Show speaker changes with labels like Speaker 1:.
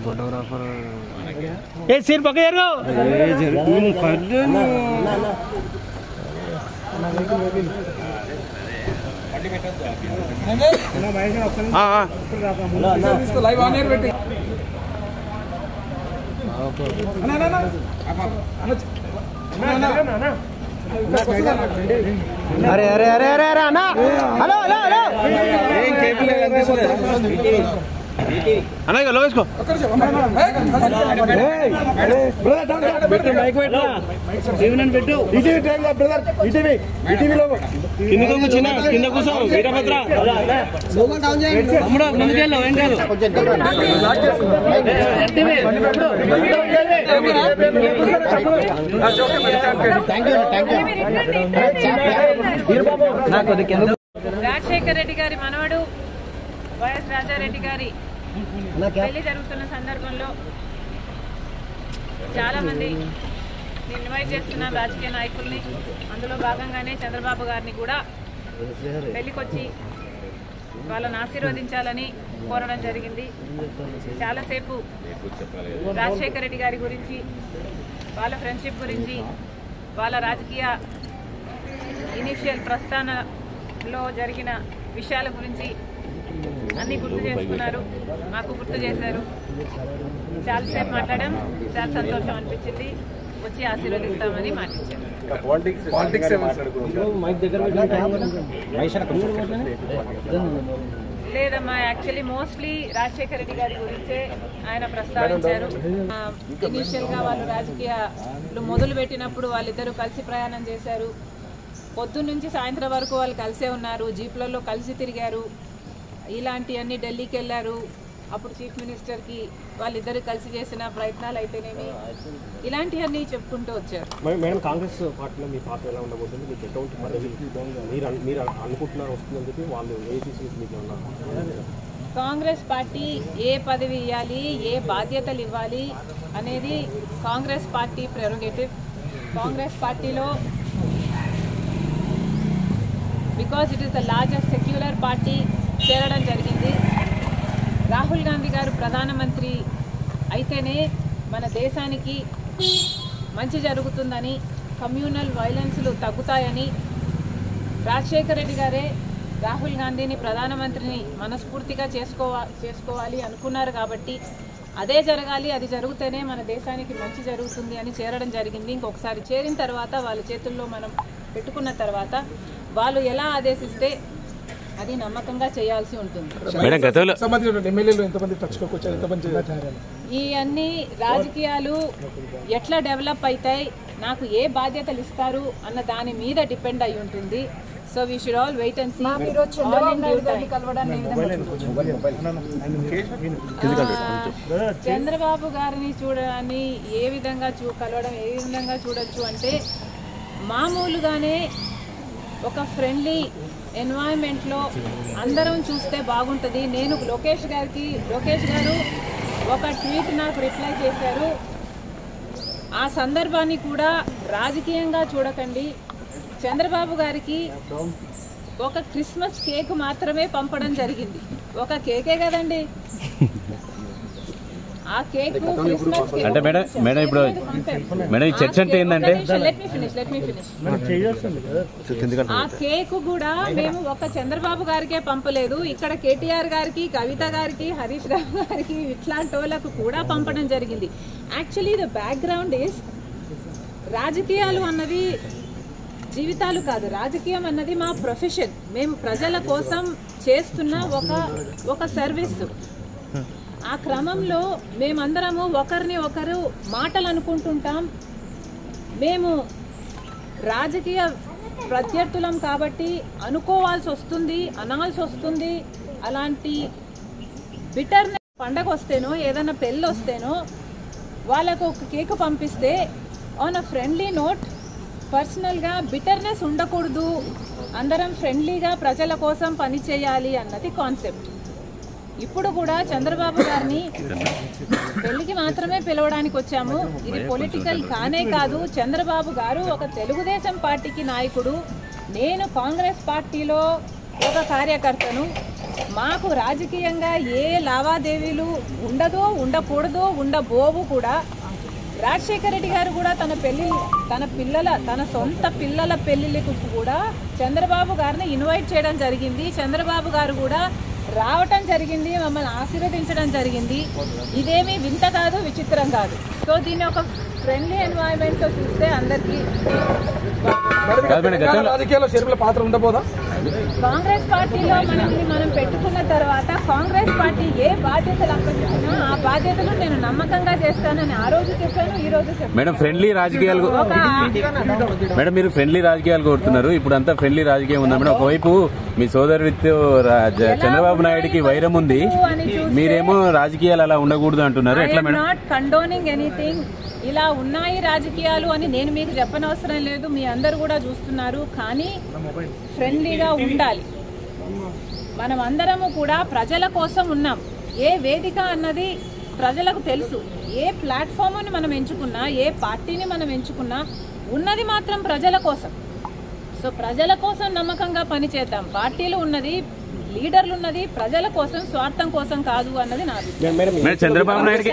Speaker 1: Photographer
Speaker 2: scene పక్క అరే అరే అరే అరే అరే అన్న హలో హలో హలో అన్న ఇక లోవేసుకో కింద కూర్చో వీరభద్ర తమ్ముడు ముందుకెళ్ళు ఏం కాదు
Speaker 3: రాజశేఖర్ రెడ్డి గారి మనవడు వైఎస్ రాజారెడ్డి గారి పెళ్లి జరుగుతున్న సందర్భంలో చాలా మంది ఇన్వైట్ చేస్తున్న రాజకీయ నాయకుల్ని, అందులో భాగంగానే చంద్రబాబు గారిని కూడా పెళ్లికొచ్చి వాళ్ళని ఆశీర్వదించాలని కోరడం జరిగింది. చాలాసేపు రాజశేఖర్ రెడ్డి గారి గురించి, వాళ్ళ ఫ్రెండ్షిప్ గురించి, వాళ్ళ రాజకీయ ఇనిషియల్ ప్రస్థానంలో జరిగిన విషయాల గురించి అన్ని గుర్తు చేసుకున్నారు, మాకు గుర్తు చేశారు. చాలాసేపు మాట్లాడాం, చాలా సంతోషం అనిపించింది. వచ్చి ఆశీర్వదిస్తామని మాటించారు. లేదమ్మా, యాక్చువల్లీ మోస్ట్లీ రాజశేఖర రెడ్డి గారి గురించే ఆయన ప్రస్తావించారు. ఇనీషియల్ గా వాళ్ళు రాజకీయాలు మొదలు పెట్టినప్పుడు వాళ్ళిద్దరూ కలిసి ప్రయాణం చేశారు. పొద్దున్న నుంచి సాయంత్రం వరకు వాళ్ళు కలిసే ఉన్నారు, జీప్లలో కలిసి తిరిగారు. ఇలాంటివన్నీ ఢిల్లీకి వెళ్ళారు. అప్పుడు చీఫ్ మినిస్టర్కి వాళ్ళిద్దరు కలిసి చేసిన ప్రయత్నాలు అయితేనేమి, ఇలాంటివన్నీ చెప్పుకుంటూ వచ్చారు.
Speaker 2: మేడం, కాంగ్రెస్ పార్టీలో మీ పాత్ర ఎలా ఉండబోతుంది? మీకు ఎటువంటి పదవి మీరు అనుకుంటున్నారు వస్తుందని చెప్పి వాళ్ళు మీకు
Speaker 3: కాంగ్రెస్ పార్టీ ఏ పదవి ఇవ్వాలి, ఏ బాధ్యతలు ఇవ్వాలి అనేది కాంగ్రెస్ పార్టీ ప్రెరోగేటివ్. కాంగ్రెస్ పార్టీలో because it is the largest secular party చేరడం జరిగింది. రాహుల్ గాంధీ గారు ప్రధానమంత్రి అయితేనే మన దేశానికి మంచి జరుగుతుందని, కమ్యూనల్ వైలెన్స్లు తగ్గుతాయని రాజశేఖర రెడ్డి గారే రాహుల్ గాంధీని ప్రధానమంత్రిని మనస్ఫూర్తిగా చేసుకోవాలి అనుకున్నారు. కాబట్టి అదే జరగాలి, అది జరిగితేనే మన దేశానికి మంచి జరుగుతుంది అని చేరడం జరిగింది. ఇంకొకసారి చేరిన తర్వాత వాళ్ళ చేతుల్లో మనం పెట్టుకున్న తర్వాత వాళ్ళు ఎలా ఆదేశిస్తే అది నమ్మకంగా చేయాల్సి ఉంటుంది. ఈ అన్ని రాజకీయాలు ఎట్లా డెవలప్ అవుతాయి, నాకు ఏ బాధ్యతలు ఇస్తారు అన్న దాని మీద డిపెండ్ అయి ఉంటుంది. So we should all wait and see. Chandrababu గారిని చూడడాన్ని ఏ విధంగా కలవడం ఏ విధంగా చూడొచ్చు అంటే, మామూలుగానే ఒక ఫ్రెండ్లీ ఎన్వైరన్మెంట్లో అందరం చూస్తే బాగుంటుంది. నేను లోకేష్ గారు ఒక ట్వీట్ నాకు రిప్లై చేశారు. ఆ సందర్భాన్ని కూడా రాజకీయంగా చూడకండి. చంద్రబాబు గారికి ఒక క్రిస్మస్ కేక్ మాత్రమే పంపడం జరిగింది. ఒక కేకే కదండి, ఆ కేక్ క్రిస్మస్ కేక్.
Speaker 1: అంటే మేడం ఇప్పుడు మేడం చర్చ అంటే ఏంటంటే,
Speaker 3: లెట్ మీ ఫినిష్. ఆ కేక్ కూడా మేము ఒక చంద్రబాబు గారికే పంపలేదు, ఇక్కడ కేటీఆర్ గారికి, కవిత గారికి, హరీష్ రావు గారికి, ఇట్లాంటి వాళ్ళకు కూడా పంపడం జరిగింది. యాక్చువల్లీ ద బ్యాక్గ్రౌండ్ ఈస్, రాజకీయాలు అన్నది జీవితాలు కాదు, రాజకీయం అన్నది మా ప్రొఫెషన్. మేము ప్రజల కోసం చేస్తున్న ఒక సర్వీస్. ఆ క్రమంలో మేమందరము ఒకరిని ఒకరు మాటలు అనుకుంటుంటాం. మేము రాజకీయ ప్రత్యర్థులం కాబట్టి అనుకోవాల్సి వస్తుంది, అనాల్సి వస్తుంది. అలాంటి బిటర్నెస్ పండగ వస్తేనో ఏదైనా పెళ్ళి వస్తేనో వాళ్ళకు ఒక కేక్ పంపిస్తే ఆన్ అ ఫ్రెండ్లీ నోట్, పర్సనల్గా బిటర్నెస్ ఉండకూడదు, అందరం ఫ్రెండ్లీగా ప్రజల కోసం పనిచేయాలి అన్నది కాన్సెప్ట్. ఇప్పుడు కూడా చంద్రబాబు గారిని పెళ్లికి మాత్రమే పిలవడానికి వచ్చాము. ఇది పొలిటికల్ కానే కాదు. చంద్రబాబు గారు ఒక తెలుగుదేశం పార్టీకి నాయకుడు, నేను కాంగ్రెస్ పార్టీలో ఒక కార్యకర్తను. మాకు రాజకీయంగా ఏ లావాదేవీలు ఉండదో, ఉండకూడదో, ఉండబోవు కూడా. రాజశేఖర రెడ్డి గారు కూడా తన సొంత పిల్లల పెళ్లిళ్ళకు కూడా చంద్రబాబు గారిని ఇన్వైట్ చేయడం జరిగింది. చంద్రబాబు గారు కూడా రావటం జరిగింది, మమ్మల్ని ఆశీర్వదించడం జరిగింది. ఇదేమీ వింత కాదు, విచిత్రం కాదు. సో దీన్ని ఒక ఫ్రెండ్లీ ఎన్వైరన్మెంట్ తో చూస్తే అందరికీ
Speaker 4: రాజకీయాల్లో షర్మిల పాత్ర ఉండబోదా?
Speaker 3: కాంగ్రెస్ పార్టీలో మనం పెట్టుకున్న తర్వాత కాంగ్రెస్ పార్టీ ఏ బాధ్యతలు అప్పచెప్పినా ఆ బాధ్యతలు నేను నమ్మకంగా చేస్తానని ఆ రోజు చెప్పాను, ఈ రోజు చెప్పాను.
Speaker 1: మేడం ఫ్రెండ్లీ రాజకీయాలు మేడం మీరు ఫ్రెండ్లీ రాజకీయాలు కోరుతున్నారు. ఇప్పుడు అంతా ఫ్రెండ్లీ రాజకీయం ఉందా మేడం? ఒకవైపు మీ సోదరుడితో చంద్రబాబు నాయుడుకి వైరం ఉంది, మీరేమో రాజకీయాలు అలా ఉండకూడదు అంటున్నారు. ఎట్లా మేడం?
Speaker 3: Not condoning anything. ఇలా ఉన్నాయి రాజకీయాలు అని నేను మీకు చెప్పనవసరం లేదు, మీ అందరు కూడా చూస్తున్నారు. కానీ ఫ్రెండ్లీగా ఉండాలి. మనం అందరము కూడా ప్రజల కోసం ఉన్నాం. ఏ వేదిక అన్నది ప్రజలకు తెలుసు. ఏ ప్లాట్ఫామ్ని మనం ఎంచుకున్నా, ఏ పార్టీని మనం ఎంచుకున్నా ఉన్నది మాత్రం ప్రజల కోసం. సో ప్రజల కోసం నమ్మకంగా పనిచేద్దాం. పార్టీలు ఉన్నది, లీడర్లు ఉన్నది ప్రజల కోసం, స్వార్థం కోసం కాదు అన్నది నాది.
Speaker 1: చంద్రబాబు నాయుడుకి